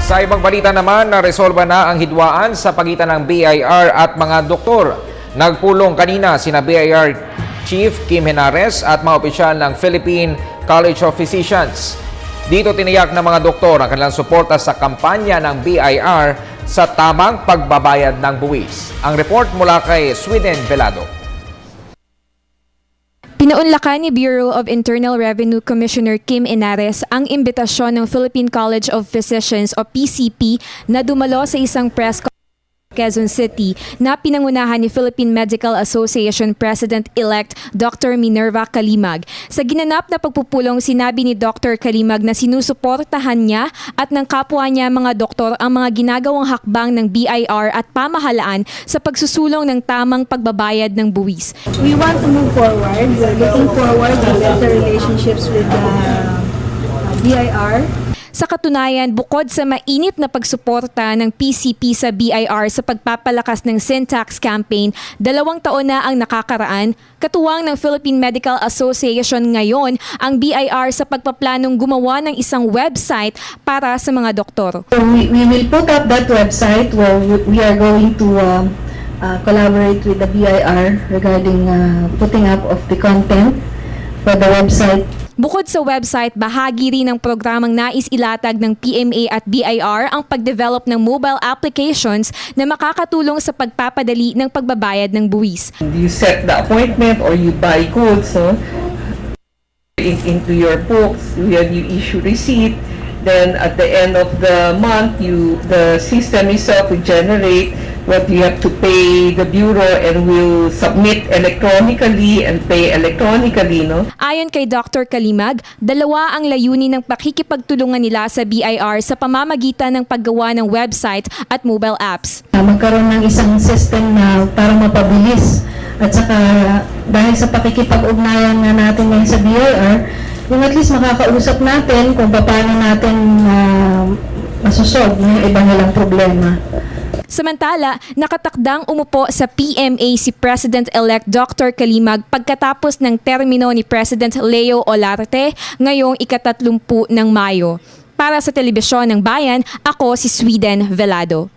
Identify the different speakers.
Speaker 1: Sa ibang balita naman, naresolba na ang hidwaan sa pagitan ng BIR at mga doktor. Nagpulong kanina sina BIR Chief Kim Henares at mga opisyal ng Philippine College of Physicians. Dito tiniyak ng mga doktor ang kanilang suporta sa kampanya ng BIR sa tamang pagbabayad ng buwis. Ang report mula kay Sweden Velado.
Speaker 2: Pinaunlakan ni Bureau of Internal Revenue Commissioner Kim Henares ang imbitasyon ng Philippine College of Physicians o PCP na dumalo sa isang press conference Quezon City na pinangunahan ni Philippine Medical Association President-elect Dr. Minerva Kalimag. Sa ginanap na pagpupulong, sinabi ni Dr. Kalimag na sinusuportahan niya at ng kapwa niya mga doktor ang mga ginagawang hakbang ng BIR at pamahalaan sa pagsusulong ng tamang pagbabayad ng buwis.
Speaker 3: We want to move forward. We're looking forward to better relationships with the BIR.
Speaker 2: Sa katunayan, bukod sa mainit na pagsuporta ng PCP sa BIR sa pagpapalakas ng sin tax campaign, 2 taon na ang nakakaraan, katuwang ng Philippine Medical Association ngayon ang BIR sa pagpaplanong gumawa ng isang website para sa mga doktor.
Speaker 3: We will put up that website where we are going to collaborate with the BIR regarding putting up of the content for the website.
Speaker 2: Bukod sa website, bahagi rin ng programang nais ilatag ng PMA at BIR ang pagdevelop ng mobile applications na makakatulong sa pagpapadali ng pagbabayad ng buwis.
Speaker 4: You set the appointment or you buy goods into your books, when you issue receipt, then at the end of the month, the system itself will generate what you have to pay the bureau and will submit electronically and pay electronically, no?
Speaker 2: Ayon kay Dr. Kalimag, 2 ang layunin ng pakikipagtulungan nila sa BIR sa pamamagitan ng paggawa ng website at mobile apps.
Speaker 3: Magkaroon ng isang system na parang mapabilis at saka dahil sa pakikipag-ugnayan nga natin ngayon sa BIR, yung at least makakausap natin kung paano natin masosolve yung iba nilang problema.
Speaker 2: Samantala, nakatakdang umupo sa PMA si President-elect Dr. Kalimag pagkatapos ng termino ni President Leo Olarte ngayong ika-30 ng Mayo. Para sa Telebisyon ng Bayan, ako si Sweden Velado.